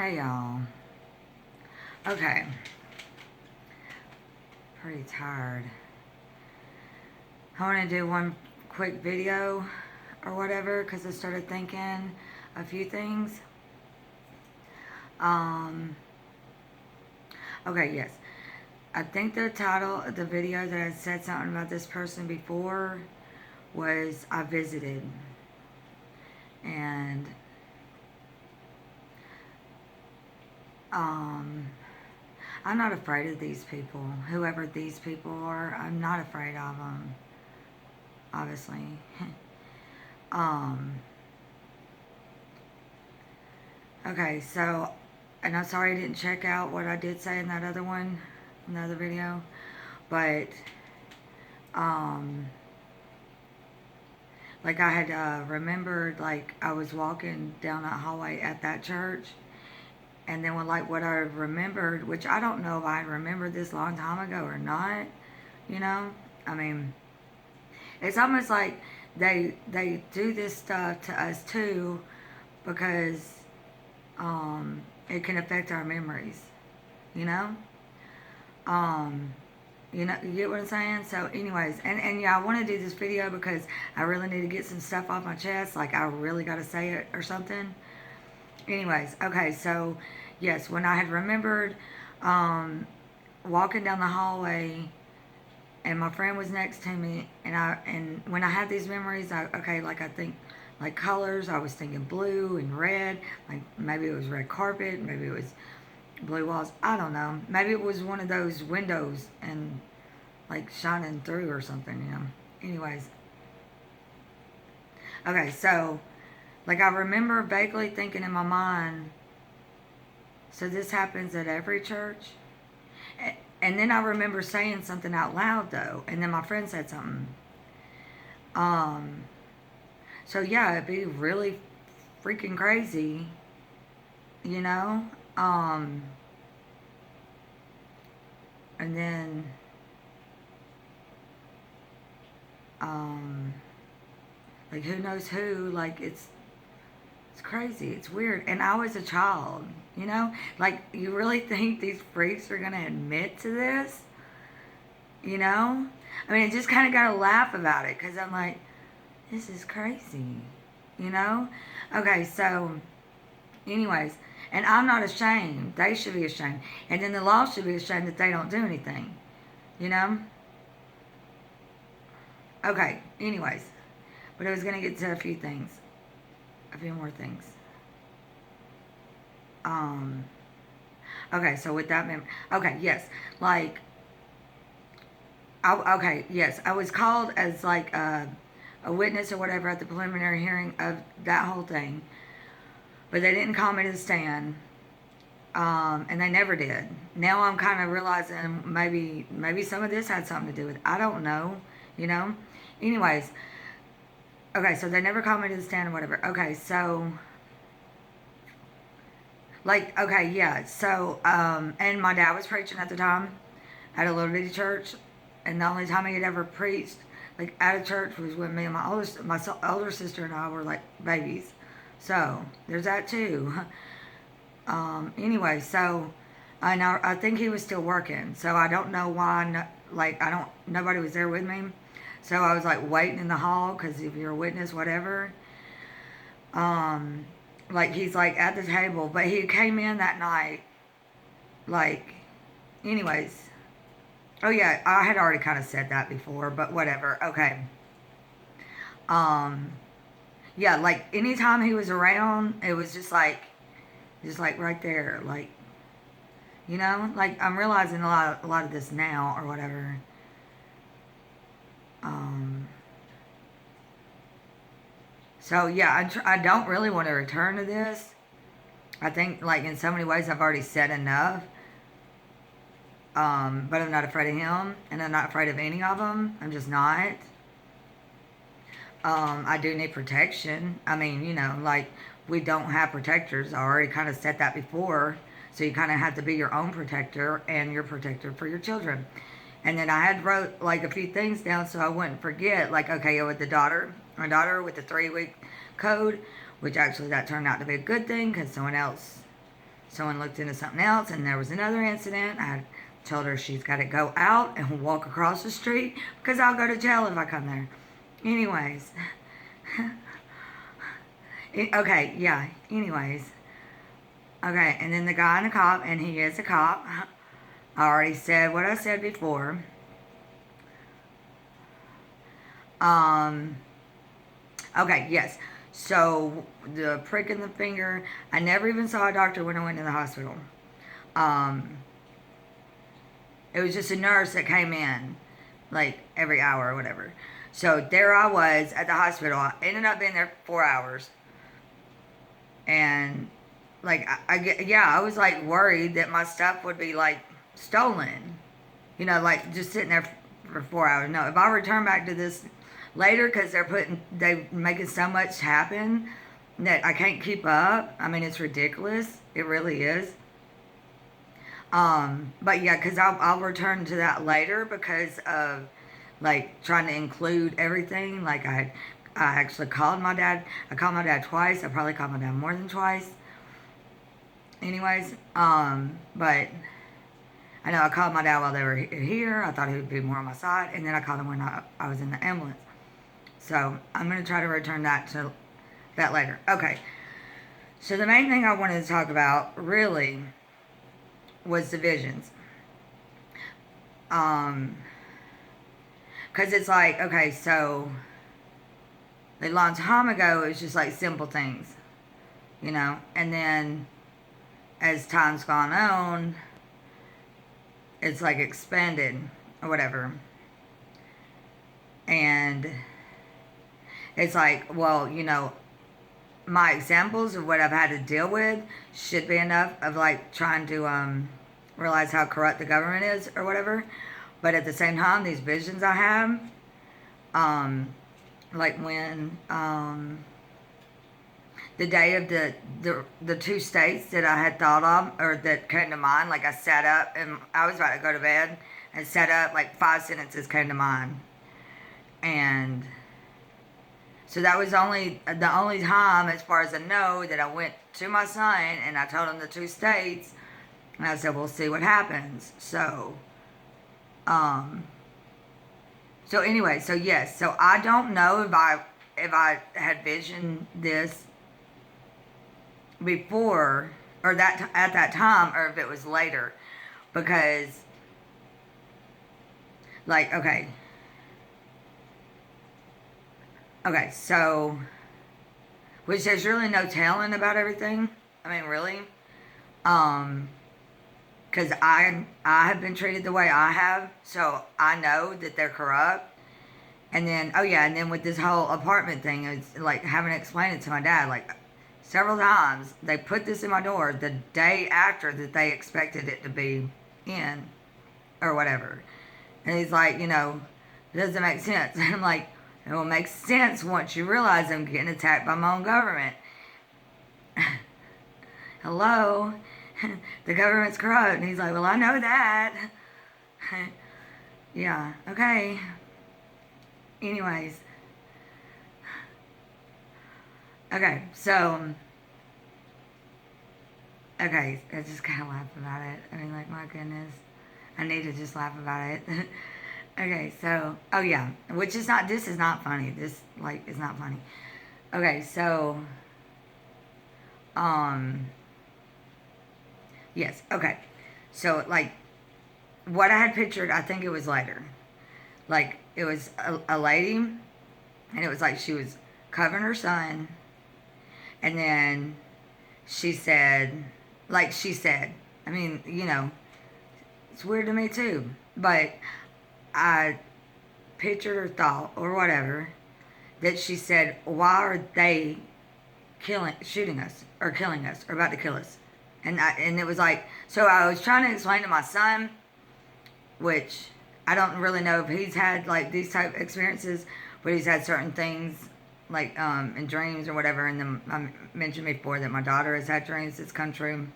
Hey y'all. Okay. Pretty tired. I want to do one quick video or whatever because I started thinking a few things. Okay, yes. I think the title of the video that I said something about this person before was I visited. And I'm not afraid of these people. Whoever these people are, I'm not afraid of them. Obviously. Okay, so, and I'm sorry I didn't check out what I did say in that other one, in the other video, but, like I had remembered, like I was walking down that hallway at that church, and then when, like, what I remembered, which I don't know if I remembered this long time ago or not, you know, I mean, it's almost like they do this stuff to us too, because it can affect our memories, you know. You know, you get what I'm saying? So anyways, and yeah, I want to do this video because I really need to get some stuff off my chest, like I really got to say it or something. Anyways, okay, so yes, when I had remembered walking down the hallway and my friend was next to me, and when I had these memories, like I think like colors, I was thinking blue and red, like maybe it was red carpet, maybe it was blue walls, I don't know, maybe it was one of those windows and like shining through or something, you know. Anyways, okay, so like I remember vaguely thinking in my mind, so this happens at every church. And then I remember saying something out loud though, and then my friend said something. So yeah, it'd be really freaking crazy, you know. And then, like who knows who? Like it's crazy. It's weird. And I was a child, you know? Like, you really think these freaks are going to admit to this? You know? I mean, I just kind of got to laugh about it because I'm like, this is crazy. You know? Okay, so, anyways. And I'm not ashamed. They should be ashamed. And then the law should be ashamed that they don't do anything. You know? Okay, anyways. But I was going to get to a few things. A few more things. Okay, so with that okay, yes, like, okay, yes, I was called as like a witness or whatever at the preliminary hearing of that whole thing, but they didn't call me to the stand, and they never did. Now I'm kind of realizing maybe some of this had something to do with it. I don't know, you know. Anyways, okay, so they never called me to the stand or whatever. Okay, so like, okay, yeah. So, and my dad was preaching at the time at a little bitty church, and the only time he had ever preached, like, at a church was when me and my older sister and I were like babies. So there's that too. Anyway, so I think he was still working. So I don't know why. Nobody was there with me. So I was like waiting in the hall because if you're a witness, whatever. Like he's like at the table, but he came in that night, like, anyways. Oh yeah, I had already kind of said that before, but whatever. Okay. Yeah, like anytime he was around, it was just like right there, like, you know, like I'm realizing a lot of this now or whatever. So yeah, I don't really want to return to this. I think like in so many ways I've already said enough. But I'm not afraid of him, and I'm not afraid of any of them. I'm just not. I do need protection. I mean, you know, like we don't have protectors. I already kind of said that before. So you kind of have to be your own protector and your protector for your children. And then I had wrote like a few things down so I wouldn't forget. Like, okay, with my daughter with the 3-week code, which actually that turned out to be a good thing because someone else someone looked into something else, and there was another incident. I told her she's got to go out and walk across the street because I'll go to jail if I come there. Anyways. Okay, yeah, anyways. Okay, and then the guy and the cop, and he is a cop. I already said what I said before. Okay, yes. So, the prick in the finger, I never even saw a doctor when I went to the hospital. It was just a nurse that came in, like, every hour or whatever. So, there I was at the hospital. I ended up being there 4 hours. And, like, I was, like, worried that my stuff would be, like, stolen. You know, like, just sitting there for 4 hours. No, if I return back to this later, because they're making so much happen that I can't keep up. I mean, it's ridiculous. It really is. But yeah, because I'll return to that later because of, like, trying to include everything. Like, I actually called my dad. I called my dad twice. I probably called my dad more than twice. Anyways, but I know I called my dad while they were here. I thought he would be more on my side. And then I called him when I was in the ambulance. So I'm going to try to return that later. Okay. So the main thing I wanted to talk about really was the visions. Because it's like, okay, so a long time ago, it was just like simple things, you know, and then as time's gone on, it's like expanded or whatever. And it's like, well, you know, my examples of what I've had to deal with should be enough of like trying to realize how corrupt the government is or whatever. But at the same time, these visions I have, like when the day of the 2 states that I had thought of or that came to mind, like I sat up and I was about to go to bed and sat up, like 5 sentences came to mind. And so that was the only time, as far as I know, that I went to my son and I told him the 2 states, and I said, "We'll see what happens." So, anyway, so yes, so I don't know if I had visioned this before or that at that time, or if it was later, because, like, okay. Okay, so, which there's really no telling about everything. I mean, really. Because I have been treated the way I have, so I know that they're corrupt. And then, oh yeah, and then with this whole apartment thing, it's like having to explain it to my dad, like, several times. They put this in my door the day after that they expected it to be in, or whatever. And he's like, you know, it doesn't make sense. And I'm like, it will make sense once you realize I'm getting attacked by my own government. Hello? The government's corrupt. And he's like, well, I know that. Yeah, okay. Anyways. Okay, so. Okay, I just kind of laugh about it. I mean, like, my goodness. I need to just laugh about it. Okay, so, oh yeah, this is not funny. This, like, is not funny. Okay, so, yes, okay. So, like, what I had pictured, I think it was later. Like, it was a lady, and it was like she was covering her son, and then she said, I mean, you know, it's weird to me too, but I pictured or thought or whatever that she said, why are they shooting us or killing us or about to kill us? And it was like, so I was trying to explain to my son, which I don't really know if he's had like these type of experiences, but he's had certain things like in dreams or whatever. And then I mentioned before that my daughter has had dreams that's come true,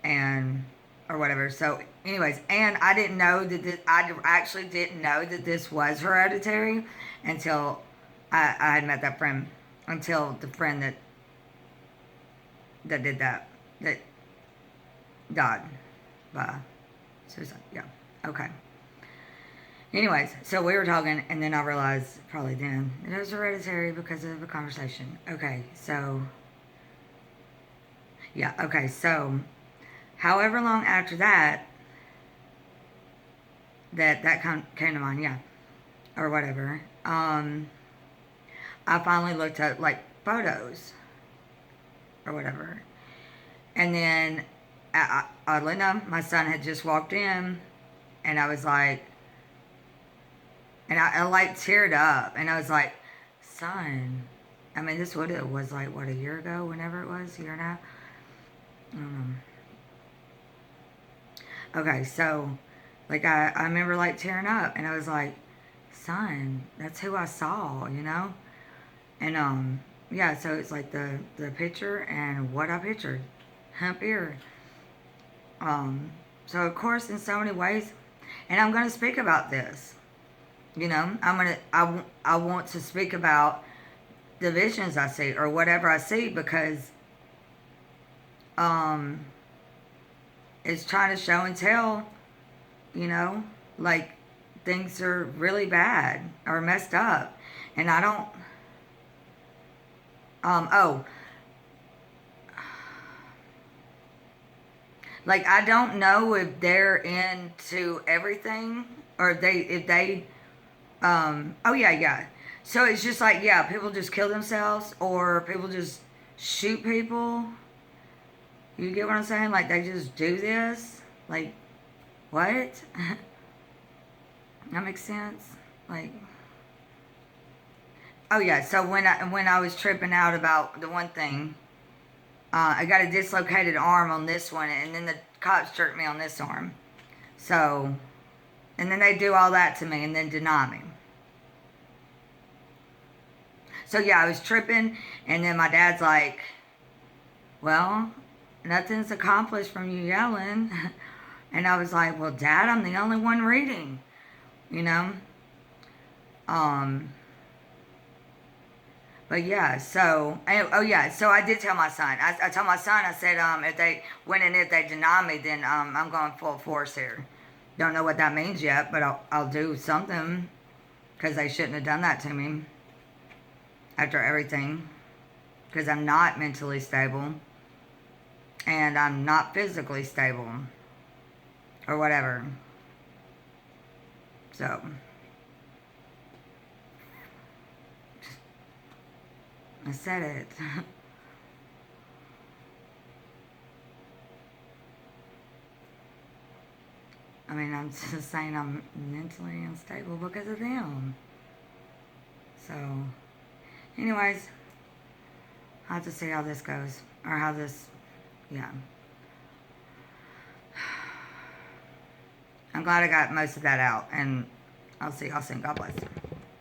and or whatever. So anyways, and I didn't know that I actually didn't know that this was hereditary until I had met that friend, until the friend that did that died by suicide. Yeah. Okay. Anyways, so we were talking, and then I realized probably then it was hereditary because of a conversation. Okay, so yeah. Okay, so however long after that, that came to mind. Yeah, or whatever. I finally looked at like photos or whatever, and then oddly enough, my son had just walked in, and I was like, and I like teared up, and I was like, son, I mean, this would it was like what, a year ago, whenever it was, a year and a half. I don't know. Okay, so like I remember like tearing up, and I was like, son, that's who I saw, you know, and yeah, so it's like the picture and what I pictured, up here. So of course, in so many ways, and I'm going to speak about this. You know, I want to speak about the visions I see or whatever I see because um it's trying to show and tell, you know, like things are really bad or messed up. And I don't oh, like I don't know if they're into everything or if they oh yeah, yeah. So it's just like, yeah, people just kill themselves or people just shoot people. You get what I'm saying? Like they just do this? Like what? That makes sense? Like oh yeah, so when I was tripping out about the one thing, I got a dislocated arm on this one and then the cops jerked me on this arm. So and then they do all that to me and then deny me. So yeah, I was tripping, and then my dad's like, well, nothing's accomplished from you yelling. And I was like, well, Dad, I'm the only one reading, you know? Um, but yeah, so, oh yeah, so I did tell my son. I told my son, I said, if they deny me, then I'm going full force here. Don't know what that means yet, but I'll do something because they shouldn't have done that to me after everything because I'm not mentally stable and I'm not physically stable or whatever. So I said it. I mean, I'm just saying I'm mentally unstable because of them. So, anyways, I'll have to see how this goes. Or how this, yeah. I'm glad I got most of that out. And I'll see y'all soon. God bless.